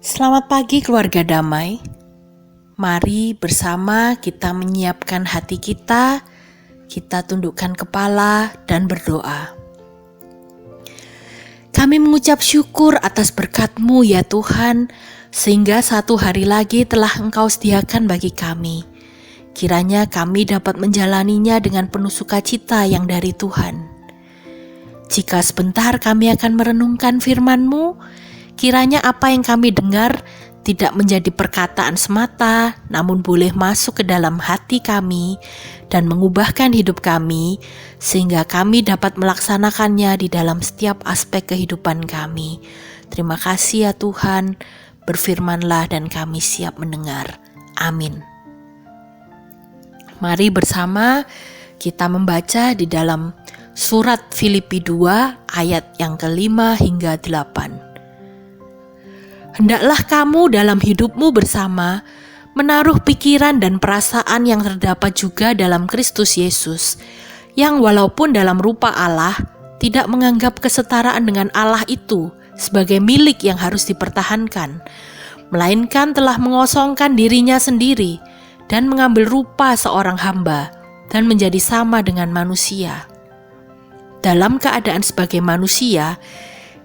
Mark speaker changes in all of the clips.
Speaker 1: Selamat pagi keluarga damai. Mari bersama kita menyiapkan hati kita tundukkan kepala dan berdoa. Kami mengucap syukur atas berkat-Mu ya Tuhan, sehingga satu hari lagi telah Engkau sediakan bagi kami. Kiranya kami dapat menjalaninya dengan penuh sukacita yang dari Tuhan. Jika sebentar kami akan merenungkan firman-Mu, kiranya apa yang kami dengar tidak menjadi perkataan semata, namun boleh masuk ke dalam hati kami dan mengubahkan hidup kami, sehingga kami dapat melaksanakannya di dalam setiap aspek kehidupan kami. Terima kasih ya Tuhan, berfirmanlah dan kami siap mendengar. Amin. Mari bersama kita membaca di dalam surat Filipi 2 ayat yang ke-5 hingga 8. Hendaklah kamu dalam hidupmu bersama menaruh pikiran dan perasaan yang terdapat juga dalam Kristus Yesus, yang walaupun dalam rupa Allah, tidak menganggap kesetaraan dengan Allah itu sebagai milik yang harus dipertahankan, melainkan telah mengosongkan dirinya sendiri dan mengambil rupa seorang hamba dan menjadi sama dengan manusia. Dalam keadaan sebagai manusia,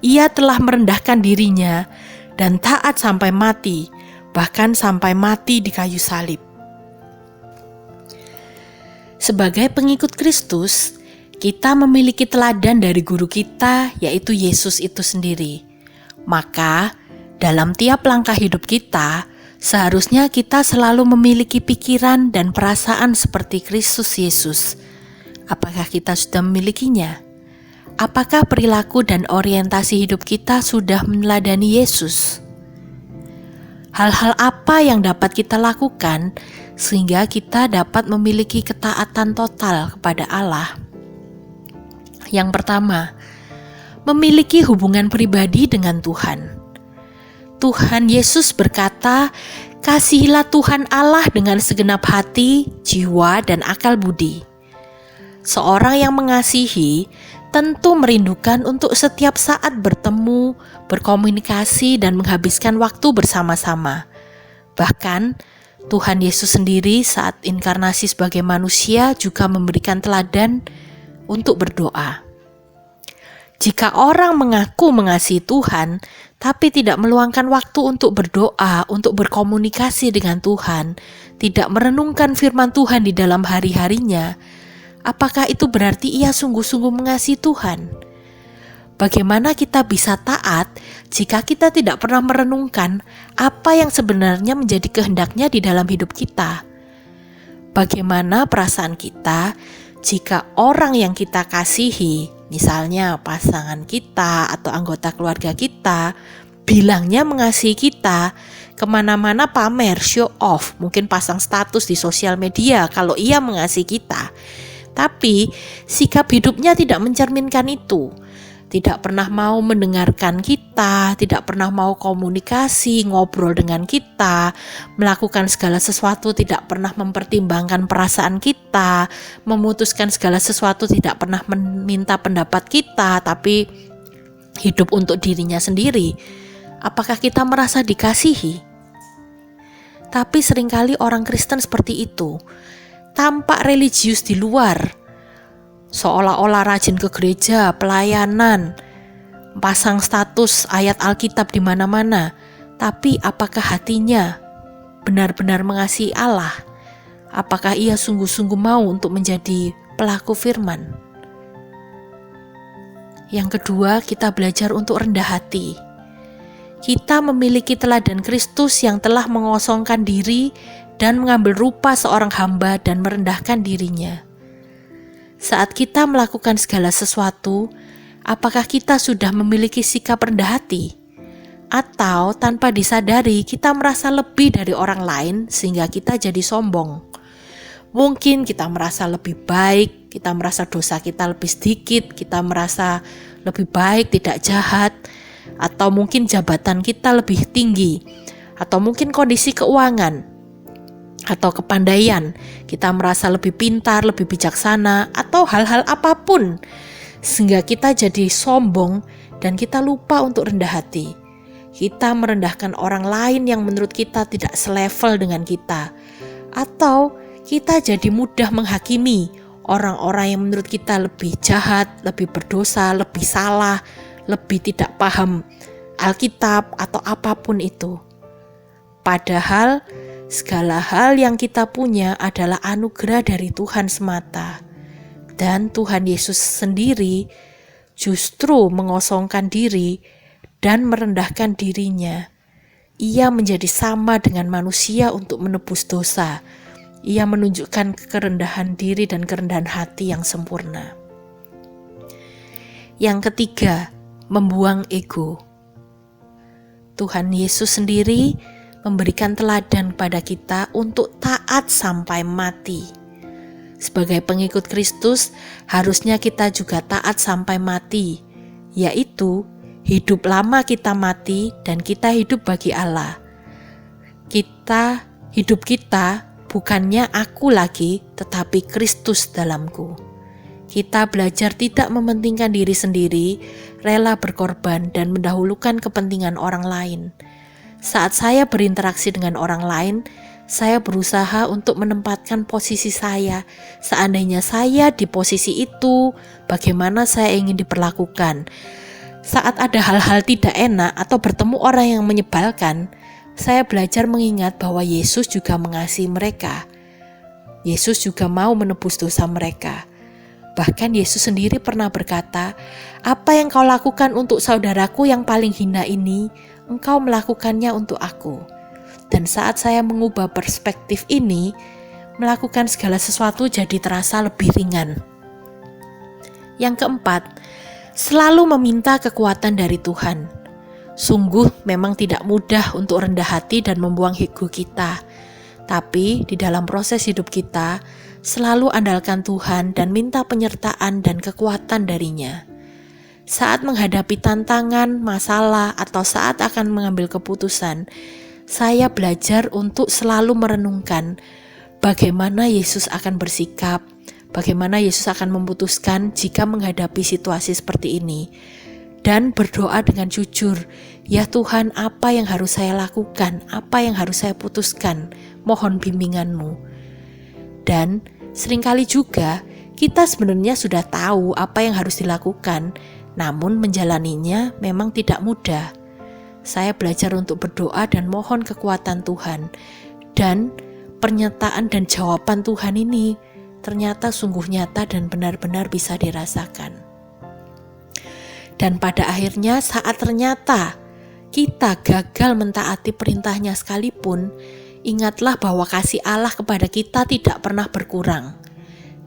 Speaker 1: ia telah merendahkan dirinya dan taat sampai mati, bahkan sampai mati di kayu salib. Sebagai pengikut Kristus, kita memiliki teladan dari guru kita, yaitu Yesus itu sendiri. Maka, dalam tiap langkah hidup kita, seharusnya kita selalu memiliki pikiran dan perasaan seperti Kristus Yesus. Apakah kita sudah memilikinya? Apakah perilaku dan orientasi hidup kita sudah meneladani Yesus? Hal-hal apa yang dapat kita lakukan sehingga kita dapat memiliki ketaatan total kepada Allah? Yang pertama, memiliki hubungan pribadi dengan Tuhan. Tuhan Yesus berkata, "Kasihilah Tuhan Allah dengan segenap hati, jiwa, dan akal budi." Seorang yang mengasihi tentu merindukan untuk setiap saat bertemu, berkomunikasi, dan menghabiskan waktu bersama-sama. Bahkan, Tuhan Yesus sendiri saat inkarnasi sebagai manusia juga memberikan teladan untuk berdoa. Jika orang mengaku mengasihi Tuhan, tapi tidak meluangkan waktu untuk berdoa, untuk berkomunikasi dengan Tuhan, tidak merenungkan firman Tuhan di dalam hari-harinya, apakah itu berarti ia sungguh-sungguh mengasihi Tuhan? Bagaimana kita bisa taat jika kita tidak pernah merenungkan apa yang sebenarnya menjadi kehendaknya di dalam hidup kita? Bagaimana perasaan kita jika orang yang kita kasihi, misalnya pasangan kita atau anggota keluarga kita, bilangnya mengasihi kita, kemana-mana pamer, show off, mungkin pasang status di sosial media kalau ia mengasihi kita, tapi sikap hidupnya tidak mencerminkan itu. Tidak pernah mau mendengarkan kita, tidak pernah mau komunikasi, ngobrol dengan kita, melakukan segala sesuatu, tidak pernah mempertimbangkan perasaan kita, memutuskan segala sesuatu, tidak pernah meminta pendapat kita, tapi hidup untuk dirinya sendiri. Apakah kita merasa dikasihi? Tapi seringkali orang Kristen seperti itu. Tampak religius di luar, seolah-olah rajin ke gereja, pelayanan, pasang status ayat Alkitab di mana-mana, tapi apakah hatinya benar-benar mengasihi Allah? Apakah ia sungguh-sungguh mau untuk menjadi pelaku firman? Yang kedua, kita belajar untuk rendah hati. Kita memiliki teladan Kristus yang telah mengosongkan diri dan mengambil rupa seorang hamba dan merendahkan dirinya. Saat kita melakukan segala sesuatu, apakah kita sudah memiliki sikap rendah hati? Atau tanpa disadari kita merasa lebih dari orang lain sehingga kita jadi sombong? Mungkin kita merasa lebih baik, kita merasa dosa kita lebih sedikit, kita merasa lebih baik, tidak jahat, atau mungkin jabatan kita lebih tinggi, atau mungkin kondisi keuangan, atau kepandaian, kita merasa lebih pintar, lebih bijaksana, atau hal-hal apapun, sehingga kita jadi sombong dan kita lupa untuk rendah hati. kita merendahkan orang lain yang menurut kita tidak selevel dengan kita, atau kita jadi mudah menghakimi orang-orang yang menurut kita lebih jahat, lebih berdosa, lebih salah, lebih tidak paham Alkitab atau apapun itu. Padahal segala hal yang kita punya adalah anugerah dari Tuhan semata. Dan Tuhan Yesus sendiri justru mengosongkan diri dan merendahkan dirinya. Ia menjadi sama dengan manusia untuk menebus dosa. Ia menunjukkan kerendahan diri dan kerendahan hati yang sempurna. Yang ketiga, membuang ego. Tuhan Yesus sendiri memberikan teladan pada kita untuk taat sampai mati. Sebagai pengikut Kristus, harusnya kita juga taat sampai mati, yaitu hidup lama kita mati dan kita hidup bagi Allah. Hidup kita bukannya aku lagi, tetapi Kristus dalamku. Kita belajar tidak mementingkan diri sendiri, rela berkorban dan mendahulukan kepentingan orang lain. Saat saya berinteraksi dengan orang lain, saya berusaha untuk menempatkan posisi saya. Seandainya saya di posisi itu, bagaimana saya ingin diperlakukan. Saat ada hal-hal tidak enak atau bertemu orang yang menyebalkan, saya belajar mengingat bahwa Yesus juga mengasihi mereka. Yesus juga mau menebus dosa mereka. Bahkan Yesus sendiri pernah berkata, "Apa yang kau lakukan untuk saudaraku yang paling hina ini, engkau melakukannya untuk aku." Dan saat saya mengubah perspektif ini, melakukan segala sesuatu jadi terasa lebih ringan. Yang keempat, selalu meminta kekuatan dari Tuhan. Sungguh memang tidak mudah untuk rendah hati dan membuang ego kita. Tapi di dalam proses hidup kita, selalu andalkan Tuhan dan minta penyertaan dan kekuatan darinya. Saat menghadapi tantangan, masalah, atau saat akan mengambil keputusan, saya belajar untuk selalu merenungkan bagaimana Yesus akan bersikap, bagaimana Yesus akan memutuskan jika menghadapi situasi seperti ini. Dan berdoa dengan jujur, "Ya Tuhan, apa yang harus saya lakukan? Apa yang harus saya putuskan? Mohon bimbingan-Mu." Dan seringkali juga kita sebenarnya sudah tahu apa yang harus dilakukan, namun menjalaninya memang tidak mudah. Saya belajar untuk berdoa dan mohon kekuatan Tuhan. Dan pernyataan dan jawaban Tuhan ini ternyata sungguh nyata dan benar-benar bisa dirasakan. Dan pada akhirnya saat ternyata kita gagal mentaati perintahnya sekalipun, ingatlah bahwa kasih Allah kepada kita tidak pernah berkurang.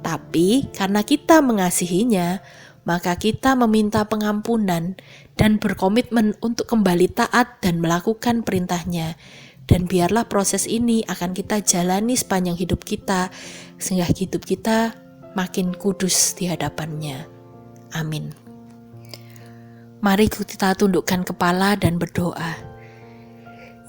Speaker 1: Tapi karena kita mengasihinya, maka kita meminta pengampunan dan berkomitmen untuk kembali taat dan melakukan perintahnya. Dan biarlah proses ini akan kita jalani sepanjang hidup kita, sehingga hidup kita makin kudus di hadapannya. Amin. Mari kita tundukkan kepala dan berdoa.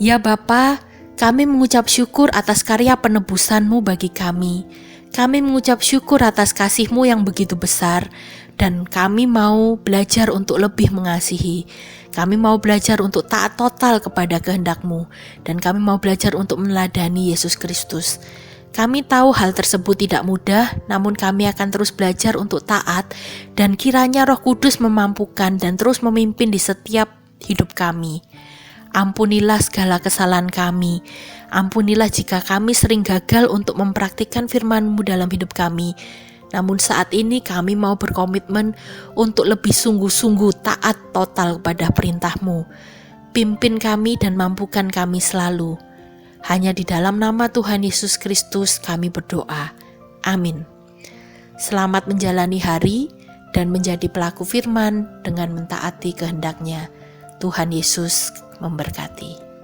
Speaker 1: Ya Bapa, kami mengucap syukur atas karya penebusan-Mu bagi kami. Kami mengucap syukur atas kasih-Mu yang begitu besar, dan kami mau belajar untuk lebih mengasihi. Kami mau belajar untuk taat total kepada kehendak-Mu, dan kami mau belajar untuk meneladani Yesus Kristus. Kami tahu hal tersebut tidak mudah, namun kami akan terus belajar untuk taat, dan kiranya Roh Kudus memampukan dan terus memimpin di setiap hidup kami. Ampunilah segala kesalahan kami. Ampunilah jika kami sering gagal untuk mempraktikkan firman-Mu dalam hidup kami. Namun saat ini kami mau berkomitmen untuk lebih sungguh-sungguh taat total kepada perintah-Mu. Pimpin kami dan mampukan kami selalu. Hanya di dalam nama Tuhan Yesus Kristus kami berdoa. Amin. Selamat menjalani hari dan menjadi pelaku firman dengan mentaati kehendak-Nya. Tuhan Yesus memberkati.